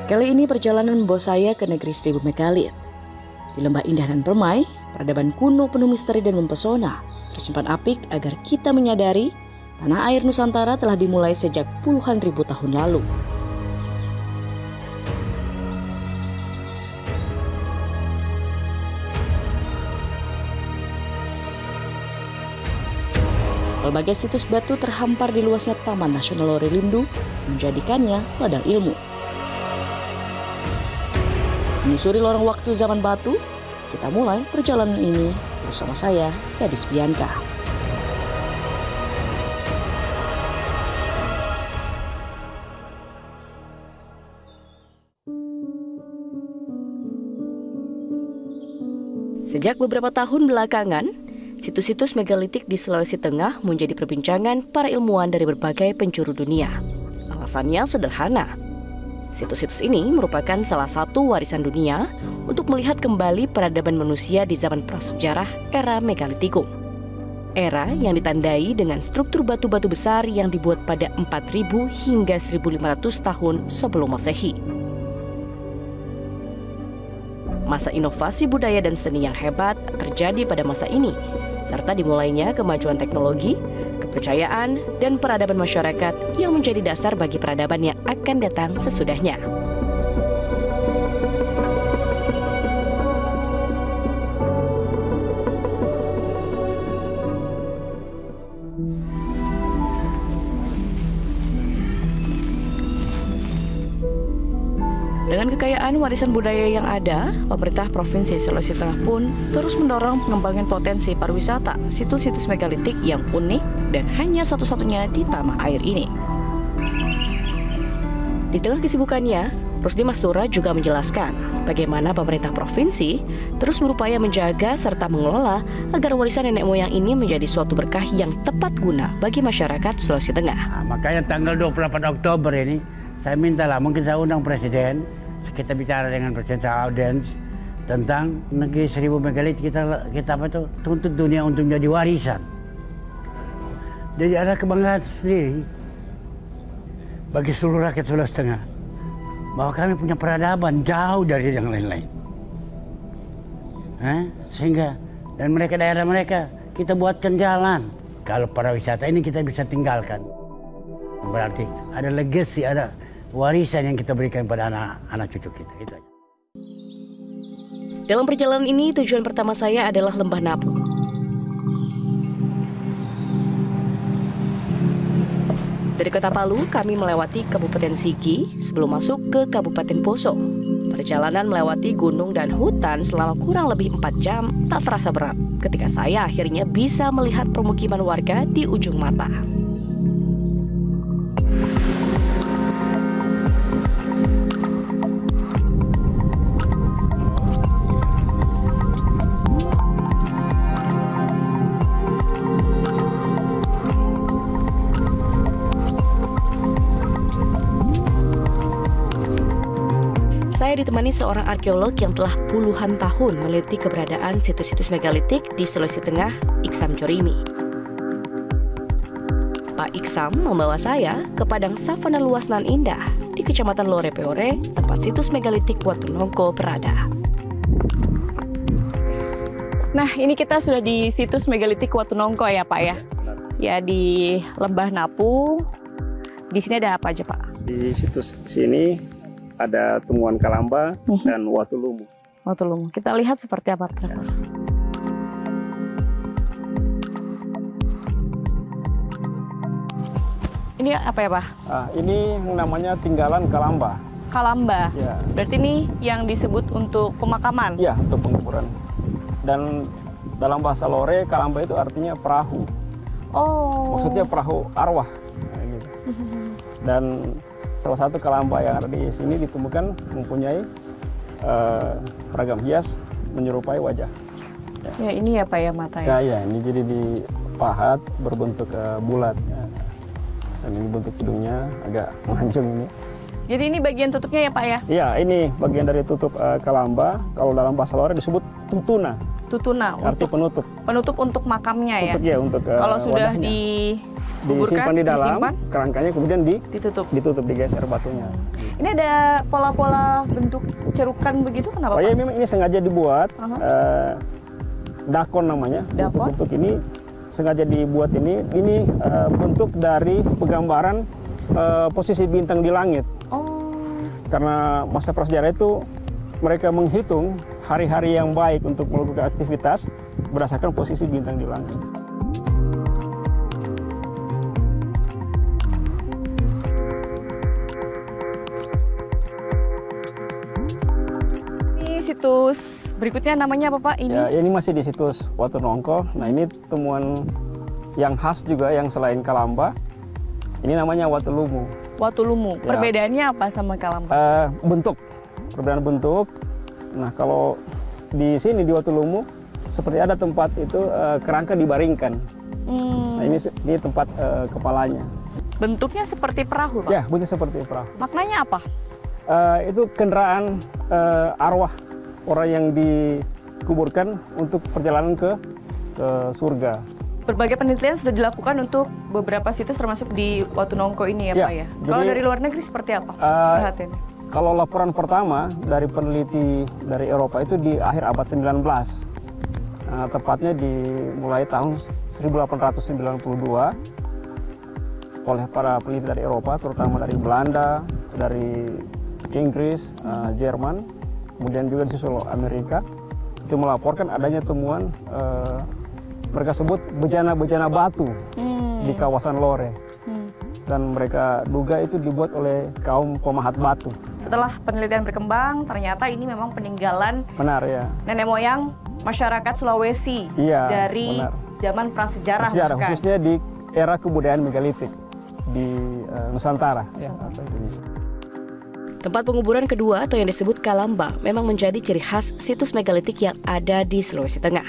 Kali ini perjalanan membawa saya ke negeri Seribu Megalit. Di lembah indah dan permai, peradaban kuno penuh misteri dan mempesona tersimpan apik agar kita menyadari tanah air Nusantara telah dimulai sejak puluhan ribu tahun lalu. Berbagai situs batu terhampar di luasnya Taman Nasional Lorilindu menjadikannya ladang ilmu. Menyusuri lorong waktu zaman batu, kita mulai perjalanan ini bersama saya, Gadis Bianca. Sejak beberapa tahun belakangan, situs-situs megalitik di Sulawesi Tengah menjadi perbincangan para ilmuwan dari berbagai penjuru dunia. Alasannya sederhana. Situs-situs ini merupakan salah satu warisan dunia untuk melihat kembali peradaban manusia di zaman prasejarah era megalitikum. Era yang ditandai dengan struktur batu-batu besar yang dibuat pada 4000 hingga 1500 tahun sebelum Masehi. Masa inovasi budaya dan seni yang hebat terjadi pada masa ini, serta dimulainya kemajuan teknologi, kepercayaan, dan peradaban masyarakat yang menjadi dasar bagi peradaban yang akan datang sesudahnya. Dengan kekayaan warisan budaya yang ada, pemerintah Provinsi Sulawesi Tengah pun terus mendorong pengembangan potensi pariwisata situs-situs megalitik yang unik dan hanya satu-satunya di tanah air ini. Di tengah kesibukannya, Rusdi Mastura juga menjelaskan bagaimana pemerintah provinsi terus berupaya menjaga serta mengelola agar warisan nenek moyang ini menjadi suatu berkah yang tepat guna bagi masyarakat Sulawesi Tengah. Nah, makanya tanggal 28 Oktober ini, saya mintalah, mungkin saya undang Presiden, kita bicara dengan Presiden, saya audiens tentang negeri Seribu Megalit, kita apa itu, tuntut dunia untuk menjadi warisan. Jadi ada kebanggaan sendiri bagi seluruh rakyat Sulawesi Tengah bahwa kami punya peradaban jauh dari yang lain-lain. Sehingga dan mereka daerah mereka kita buatkan jalan. Kalau pariwisata ini kita bisa tinggalkan. Berarti ada legacy, ada warisan yang kita berikan pada anak cucu kita. Itu aja. Dalam perjalanan ini, tujuan pertama saya adalah Lembah Napu. Dari Kota Palu, kami melewati Kabupaten Sigi sebelum masuk ke Kabupaten Poso. Perjalanan melewati gunung dan hutan selama kurang lebih 4 jam tak terasa berat ketika saya akhirnya bisa melihat permukiman warga di ujung mata. Saya ditemani seorang arkeolog yang telah puluhan tahun meneliti keberadaan situs-situs megalitik di Sulawesi Tengah, Iksam Jorimi. Pak Iksam membawa saya ke padang savana luas nan indah di Kecamatan Lorepeore, tempat situs megalitik Watunongko berada. Nah, ini kita sudah di situs megalitik Watunongko ya, Pak ya? Ya, di Lembah Napu. Di sini ada apa aja, Pak? Di situs sini ada temuan Kalamba dan Watulumu. Watulumu. Kita lihat seperti apa, Travelers. Ini apa ya, Pak? Ini namanya tinggalan Kalamba. Kalamba. Ya. Berarti ini yang disebut untuk pemakaman? Ya, untuk penguburan. Dan dalam bahasa Lore, Kalamba itu artinya perahu. Oh. Maksudnya perahu arwah. Nah, gitu. Dan salah satu Kalamba yang ada di sini ditemukan mempunyai ragam hias menyerupai wajah. Ya, ini ya Pak ya mata ya? Ya, ini jadi dipahat berbentuk bulat. Ya. Dan ini bentuk hidungnya agak mancung ini. Jadi ini bagian tutupnya ya Pak ya? Iya, ini bagian dari tutup Kalamba. Kalau dalam bahasa Lore disebut tutuna. Tutuna, arti untuk penutup. Penutup untuk makamnya ya? Untuk, ya, untuk kalau sudah wadahnya. disimpan di dalam, kerangkanya kemudian ditutup, digeser batunya. Ini ada pola-pola bentuk cerukan begitu, kenapa? Oh iya, memang ini sengaja dibuat, dakon namanya. Dakon? Bentuk ini sengaja dibuat ini bentuk dari penggambaran posisi bintang di langit. Oh. Karena masa prasejarah itu mereka menghitung hari-hari yang baik untuk melakukan aktivitas berdasarkan posisi bintang di langit. Ini situs berikutnya namanya apa Pak? Ini? Ya, ini masih di situs Watunongko. Nah, ini temuan yang khas juga yang selain Kalamba. Ini namanya Watulumu. Watulumu. Ya. Perbedaannya apa sama Kalamba? Bentuk. Perbedaan bentuk. Nah, kalau di sini di Watulumu seperti ada tempat itu kerangka dibaringkan. Nah, ini tempat kepalanya. Bentuknya seperti perahu, Pak? Ya, bentuknya seperti perahu. Maknanya apa? Itu kendaraan arwah orang yang dikuburkan untuk perjalanan ke surga. Berbagai penelitian sudah dilakukan untuk beberapa situs termasuk di Watunongko ini ya, Pak ya? Kalau dari luar negeri seperti apa? Perhatiannya. Kalau laporan pertama dari peneliti dari Eropa itu di akhir abad 19. Tepatnya dimulai tahun 1892 oleh para peneliti dari Eropa, terutama dari Belanda, dari Inggris, Jerman, kemudian juga di seluruh Amerika, itu melaporkan adanya temuan mereka sebut bejana-bejana batu di kawasan Lore. Dan mereka duga itu dibuat oleh kaum pemahat batu. Setelah penelitian berkembang, ternyata ini memang peninggalan nenek moyang masyarakat Sulawesi dari zaman prasejarah. Khususnya di era kebudayaan megalitik di Nusantara atau Indonesia. Tempat penguburan kedua atau yang disebut Kalamba memang menjadi ciri khas situs megalitik yang ada di Sulawesi Tengah.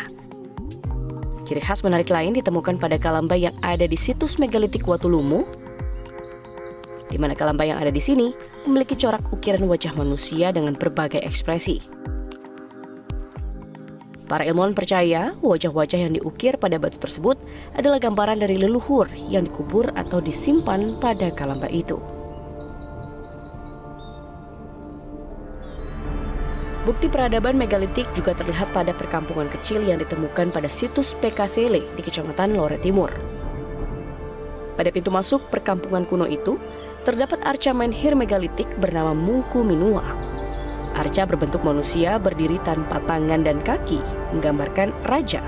Ciri khas menarik lain ditemukan pada Kalamba yang ada di situs megalitik Watulumu, di mana Kalamba yang ada di sini memiliki corak ukiran wajah manusia dengan berbagai ekspresi. Para ilmuwan percaya wajah-wajah yang diukir pada batu tersebut adalah gambaran dari leluhur yang dikubur atau disimpan pada Kalamba itu. Bukti peradaban megalitik juga terlihat pada perkampungan kecil yang ditemukan pada situs PKSele di Kecamatan Lore Timur. Pada pintu masuk perkampungan kuno itu, terdapat arca menhir megalitik bernama Mungku Minua. Arca berbentuk manusia berdiri tanpa tangan dan kaki, menggambarkan raja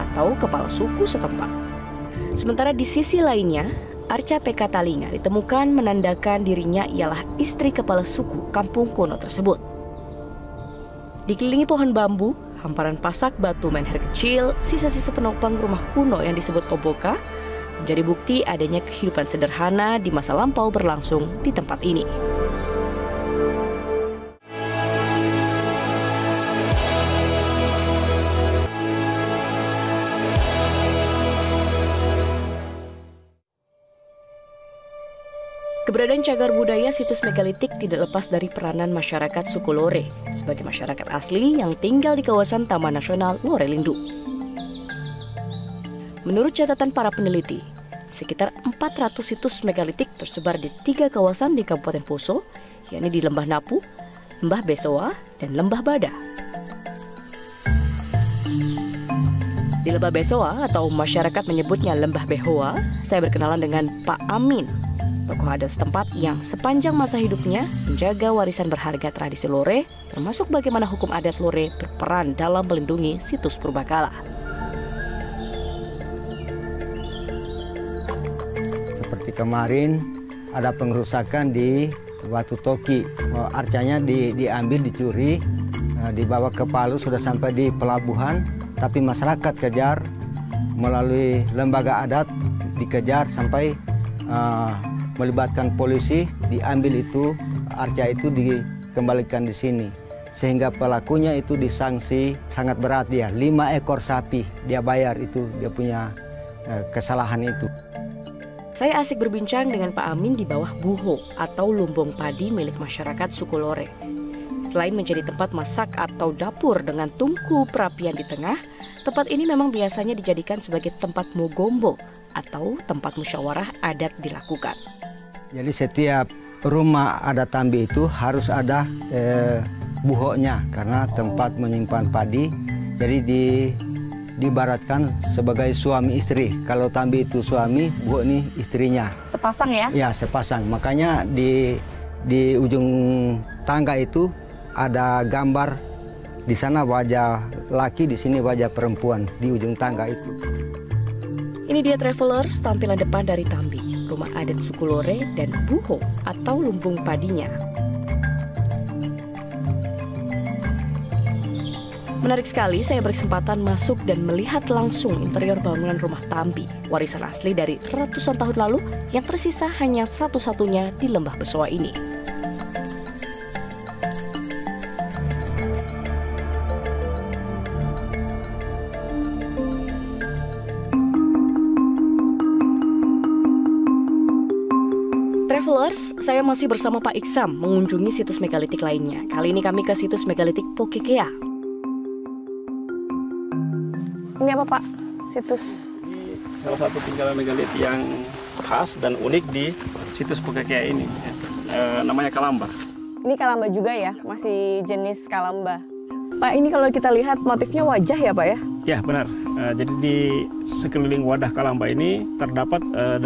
atau kepala suku setempat. Sementara di sisi lainnya, arca PK Talinga ditemukan menandakan dirinya ialah istri kepala suku kampung kuno tersebut. Dikelilingi pohon bambu, hamparan pasak batu menhir kecil, sisa-sisa penopang rumah kuno yang disebut Oboka, menjadi bukti adanya kehidupan sederhana di masa lampau berlangsung di tempat ini. Keberadaan cagar budaya situs megalitik tidak lepas dari peranan masyarakat suku Lore sebagai masyarakat asli yang tinggal di kawasan Taman Nasional Lore Lindu. Menurut catatan para peneliti, sekitar 400 situs megalitik tersebar di 3 kawasan di Kabupaten Poso, yakni di Lembah Napu, Lembah Besoa, dan Lembah Bada. Di Lembah Besoa atau masyarakat menyebutnya Lembah Behoa, saya berkenalan dengan Pak Amin, tokoh adat setempat yang sepanjang masa hidupnya menjaga warisan berharga tradisi Lore, termasuk bagaimana hukum adat Lore berperan dalam melindungi situs purbakala. Seperti kemarin ada pengerusakan di Batu Toki, arcanya diambil, dicuri, dibawa ke Palu, sudah sampai di pelabuhan, tapi masyarakat kejar melalui lembaga adat, dikejar sampai melibatkan polisi, diambil itu, arca itu dikembalikan di sini. Sehingga pelakunya itu disanksi sangat berat dia, 5 ekor sapi dia bayar itu, dia punya kesalahan itu. Saya asik berbincang dengan Pak Amin di bawah buho atau lumbung padi milik masyarakat suku Lore. Selain menjadi tempat masak atau dapur dengan tungku perapian di tengah, tempat ini memang biasanya dijadikan sebagai tempat mogombo atau tempat musyawarah adat dilakukan. Jadi setiap rumah adat Tambi itu harus ada buhoknya karena tempat menyimpan padi. Jadi diibaratkan sebagai suami istri. Kalau Tambi itu suami, buhok ini istrinya. Sepasang ya? Ya, sepasang. Makanya di ujung tangga itu ada gambar, di sana wajah laki, di sini wajah perempuan di ujung tangga itu. Ini dia Travelers, tampilan depan dari Tambi, rumah adat suku Lore dan buho atau lumbung padinya. Menarik sekali, saya berkesempatan masuk dan melihat langsung interior bangunan rumah Tambi, warisan asli dari ratusan tahun lalu yang tersisa hanya satu-satunya di Lembah Besoa ini. Travelers, saya masih bersama Pak Iksam mengunjungi situs megalitik lainnya. Kali ini kami ke situs megalitik Pokekea. Ini apa Pak? Situs? Salah satu tinggalan megalit yang khas dan unik di situs Pokekea ini. Namanya Kalamba. Ini Kalamba juga ya? Masih jenis Kalamba. Pak, ini kalau kita lihat motifnya wajah ya Pak ya? Ya benar. Jadi di sekeliling wadah Kalamba ini terdapat 8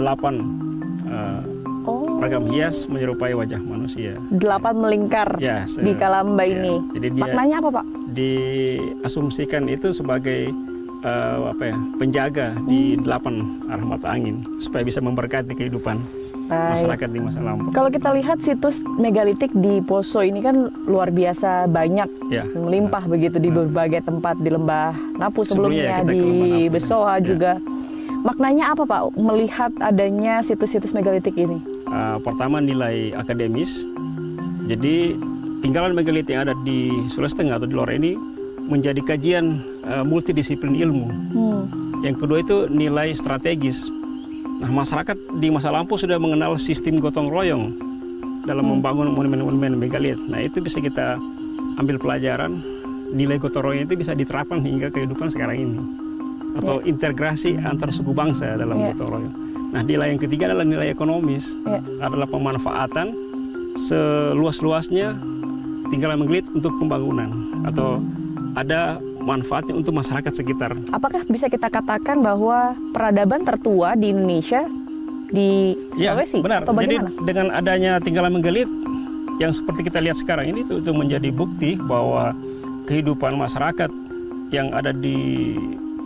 ragam hias menyerupai wajah manusia. 8 melingkar ya, di Kalamba ini. Jadi dia maknanya apa Pak? Diasumsikan itu sebagai penjaga di 8 arah mata angin supaya bisa memberkati kehidupan masyarakat di masa lampau. Kalau kita lihat situs megalitik di Poso ini kan luar biasa banyak, ya, melimpah begitu di berbagai tempat di Lembah Napu sebelumnya di Besoa juga. Maknanya apa Pak melihat adanya situs-situs megalitik ini? Pertama nilai akademis. Jadi tinggalan megalit yang ada di Sulawesi Tengah atau di Lore ini menjadi kajian multidisiplin ilmu. Yang kedua itu nilai strategis. Nah, masyarakat di masa lampau sudah mengenal sistem gotong royong dalam membangun monumen-monumen megalit. Nah, itu bisa kita ambil pelajaran. Nilai gotong royong itu bisa diterapkan hingga kehidupan sekarang ini. Atau integrasi antar suku bangsa dalam gotong royong. Nah, nilai yang ketiga adalah nilai ekonomis. Adalah pemanfaatan seluas-luasnya tinggalan megalit untuk pembangunan atau ada manfaatnya untuk masyarakat sekitar. Apakah bisa kita katakan bahwa peradaban tertua di Indonesia di Sulawesi? Ya, benar. Jadi dengan adanya tinggalan megalit yang seperti kita lihat sekarang ini itu menjadi bukti bahwa kehidupan masyarakat yang ada di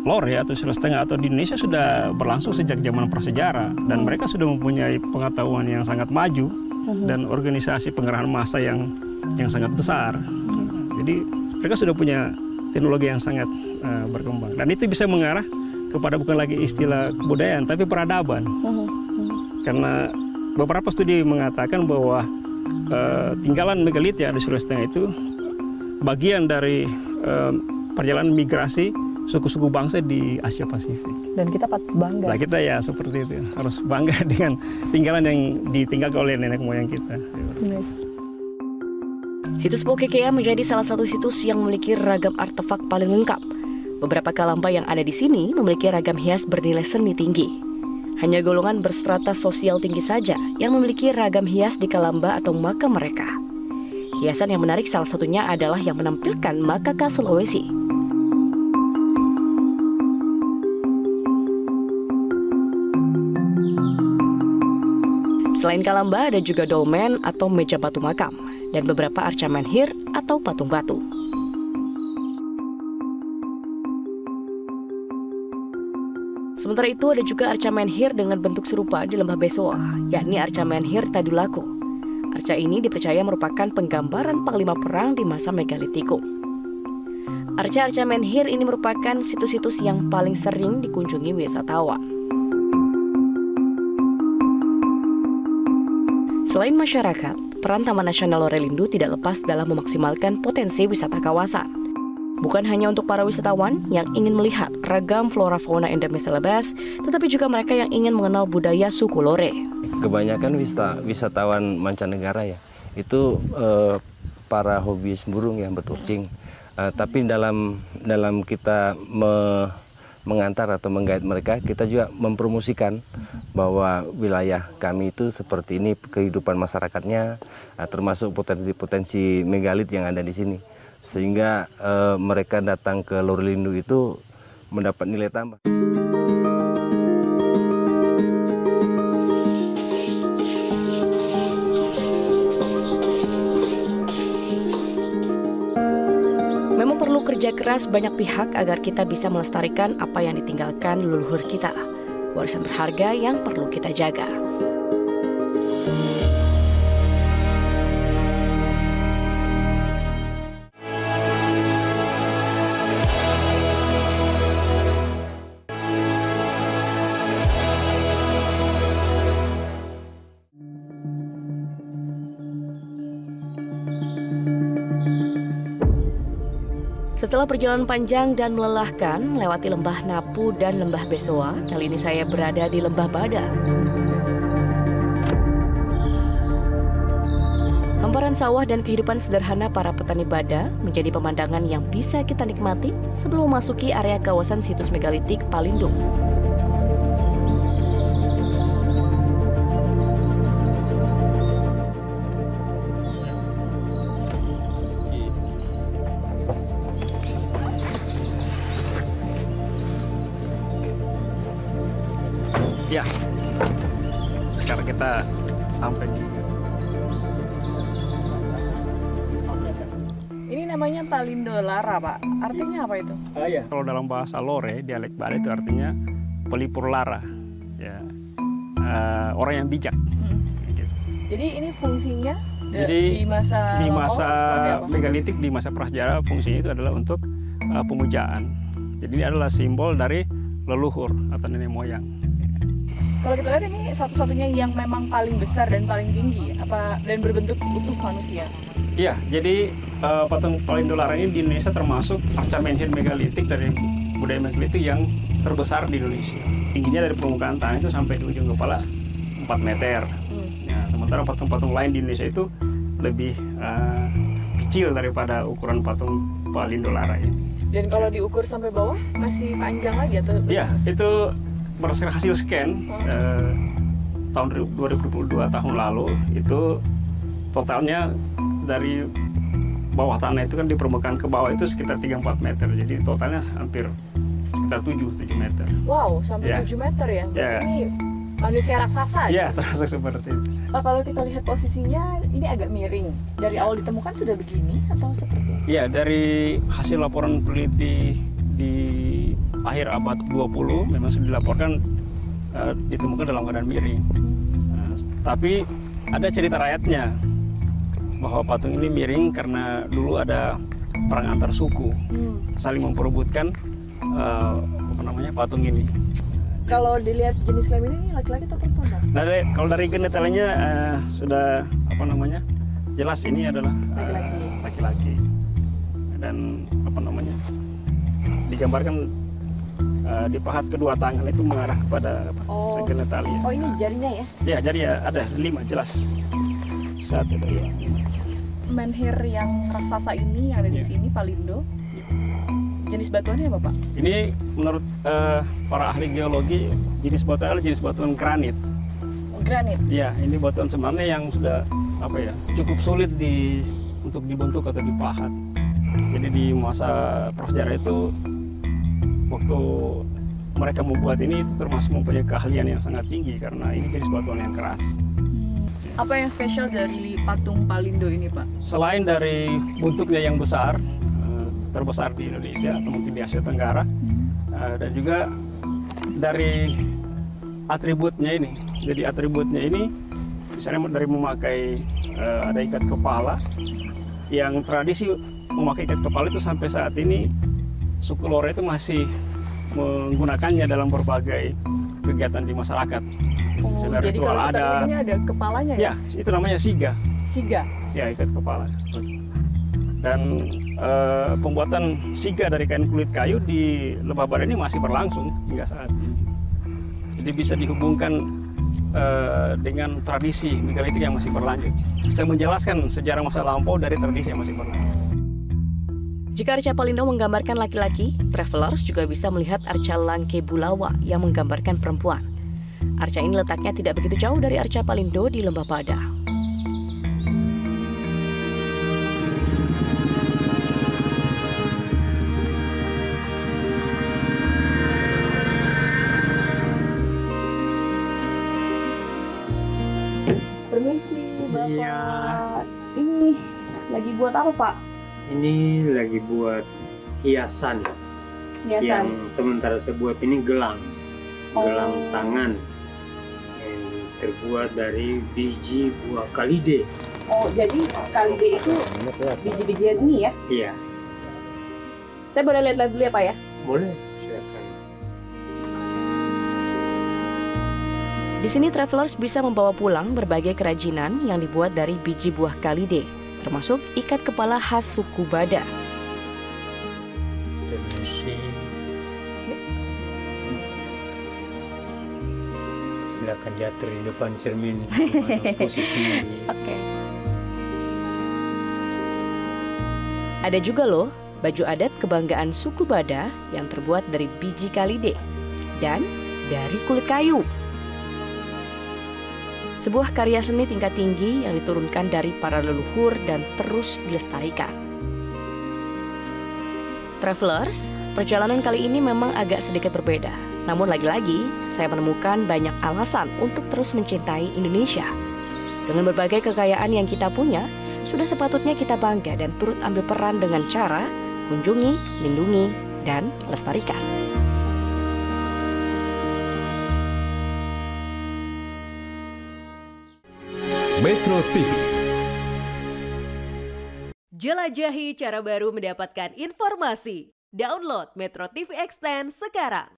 Lore atau Sulawesi Tengah atau di Indonesia sudah berlangsung sejak zaman prasejarah dan mereka sudah mempunyai pengetahuan yang sangat maju dan organisasi pengerahan massa yang sangat besar. Jadi mereka sudah punya teknologi yang sangat berkembang dan itu bisa mengarah kepada bukan lagi istilah kebudayaan tapi peradaban. Karena beberapa studi mengatakan bahwa tinggalan megalit yang ada di Sulawesi Tengah itu bagian dari perjalanan migrasi suku-suku bangsa di Asia Pasifik. Dan kita patut bangga. Nah, kita ya seperti itu, harus bangga dengan tinggalan yang ditinggalkan oleh nenek moyang kita. Situs Pokekea menjadi salah satu situs yang memiliki ragam artefak paling lengkap. Beberapa Kalamba yang ada di sini memiliki ragam hias bernilai seni tinggi. Hanya golongan berstrata sosial tinggi saja yang memiliki ragam hias di Kalamba atau makam mereka. Hiasan yang menarik salah satunya adalah yang menampilkan makaka Sulawesi. Selain Kalamba ada juga dolmen atau meja batu makam dan beberapa arca menhir atau patung batu. Sementara itu ada juga arca menhir dengan bentuk serupa di Lembah Besoa, yakni arca menhir Tadulako. Arca ini dipercaya merupakan penggambaran panglima perang di masa megalitikum. Arca-arca menhir ini merupakan situs-situs yang paling sering dikunjungi wisatawan. Selain masyarakat, peran Taman Nasional Lore Lindu tidak lepas dalam memaksimalkan potensi wisata kawasan. Bukan hanya untuk para wisatawan yang ingin melihat ragam flora fauna endemis Celebes, tetapi juga mereka yang ingin mengenal budaya suku Lore. Kebanyakan wisatawan mancanegara ya, itu para hobis burung yang berkucing. Tapi dalam kita mengantar atau menggait mereka, kita juga mempromosikan bahwa wilayah kami itu seperti ini kehidupan masyarakatnya, termasuk potensi-potensi megalit yang ada di sini, sehingga mereka datang ke Lorelindo itu mendapat nilai tambah. Memang perlu kerja keras banyak pihak agar kita bisa melestarikan apa yang ditinggalkan leluhur kita. Warisan berharga yang perlu kita jaga. Setelah perjalanan panjang dan melelahkan melewati lembah Napu dan lembah Besoa, kali ini saya berada di lembah Bada. Hamparan sawah dan kehidupan sederhana para petani Bada menjadi pemandangan yang bisa kita nikmati sebelum memasuki area kawasan situs megalitik Palindo. Ya, sekarang kita sampai. Ini namanya Palindo Lara, Pak. Artinya apa itu? Ya. Kalau dalam bahasa Lore, dialek Bada itu artinya pelipur lara, ya, orang yang bijak. Gitu. Jadi ini fungsinya Jadi, di masa megalitik, di masa prasejarah, fungsinya itu adalah untuk pemujaan. Jadi ini adalah simbol dari leluhur atau nenek moyang. Kalau kita lihat ini satu-satunya yang memang paling besar dan paling tinggi, dan berbentuk utuh manusia. Iya, jadi patung Palindo Lara ini di Indonesia termasuk arca menhir megalitik dari budaya megalitik yang terbesar di Indonesia. Tingginya dari permukaan tanah itu sampai di ujung kepala 4 meter. Ya, sementara patung-patung lain di Indonesia itu lebih kecil daripada ukuran patung Palindo Lara ini. Dan kalau diukur sampai bawah masih panjang lagi atau? Iya, itu berdasarkan hasil scan tahun 2022 tahun lalu itu totalnya dari bawah tanah itu kan di permukaan ke bawah itu sekitar 3-4 meter, jadi totalnya hampir sekitar 7 meter. Wow, sampai 7 meter ya? Ini manusia raksasa. Iya, terasa seperti itu. Kalau kita lihat posisinya ini agak miring. Dari awal ditemukan sudah begini atau seperti apa? Iya, dari hasil laporan peneliti di akhir abad 20 memang sudah dilaporkan ditemukan dalam keadaan miring. Tapi ada cerita rakyatnya bahwa patung ini miring karena dulu ada perang antar suku saling memperebutkan patung ini. Kalau dilihat jenis kelamin ini laki-laki atau perempuan? Kalau dari genetalinya sudah jelas ini adalah laki-laki dan digambarkan dipahat kedua tangan itu mengarah kepada genitalia. Oh, ini jarinya ya? Ya, jari ada 5 jelas. 1, 2, 5. Menhir yang raksasa ini yang ada di sini Palindo. Jenis batuannya apa, Pak? Ini menurut para ahli geologi jenis batuan adalah jenis batuan granit. Granit? Ya, ini batuan sebenarnya yang sudah cukup sulit untuk dibentuk atau dipahat. Jadi di masa prasejarah itu waktu mereka membuat ini itu termasuk mempunyai keahlian yang sangat tinggi karena ini jenis batuan yang keras. Apa yang spesial dari patung Palindo ini, Pak? Selain dari bentuknya yang besar, terbesar di Indonesia atau mungkin di Asia Tenggara, dan juga dari atributnya ini. Jadi atributnya ini misalnya dari memakai ada ikat kepala, yang tradisi memakai ikat kepala itu sampai saat ini suku Lore itu masih menggunakannya dalam berbagai kegiatan di masyarakat. Jadi ritual kalau ini ada kepalanya ya? Ya, itu namanya siga. Siga? Ya, ikat kepala. Dan pembuatan siga dari kain kulit kayu di Lembah Bada ini masih berlangsung hingga saat ini. Jadi bisa dihubungkan dengan tradisi megalitik yang masih berlanjut. Bisa menjelaskan sejarah masa lampau dari tradisi yang masih berlanjut. Jika arca Palindo menggambarkan laki-laki, travelers juga bisa melihat arca Langke Bulawa yang menggambarkan perempuan. Arca ini letaknya tidak begitu jauh dari arca Palindo di Lembah Bada. Permisi, Bapak. Iya. Ini lagi buat apa, Pak? Ini lagi buat hiasan. Yang sementara saya buat ini gelang tangan yang terbuat dari biji buah kalide. Oh, jadi kalide itu biji-bijian ini ya? Iya, Saya boleh lihat-lihat dulu ya, Pak ya? boleh. Silakan. Di sini travelers bisa membawa pulang berbagai kerajinan yang dibuat dari biji buah kalide, termasuk ikat kepala khas suku Bada. Permisi. Silakan diatur di depan cermin mana posisinya. Oke. Ada juga loh baju adat kebanggaan suku Bada yang terbuat dari biji kalide dan dari kulit kayu. Sebuah karya seni tingkat tinggi yang diturunkan dari para leluhur dan terus dilestarikan. Travelers, perjalanan kali ini memang agak sedikit berbeda. Namun lagi-lagi, saya menemukan banyak alasan untuk terus mencintai Indonesia. Dengan berbagai kekayaan yang kita punya, sudah sepatutnya kita bangga dan turut ambil peran dengan cara kunjungi, lindungi, dan lestarikan. Metro TV. Jelajahi cara baru mendapatkan informasi. Download Metro TV Extend sekarang.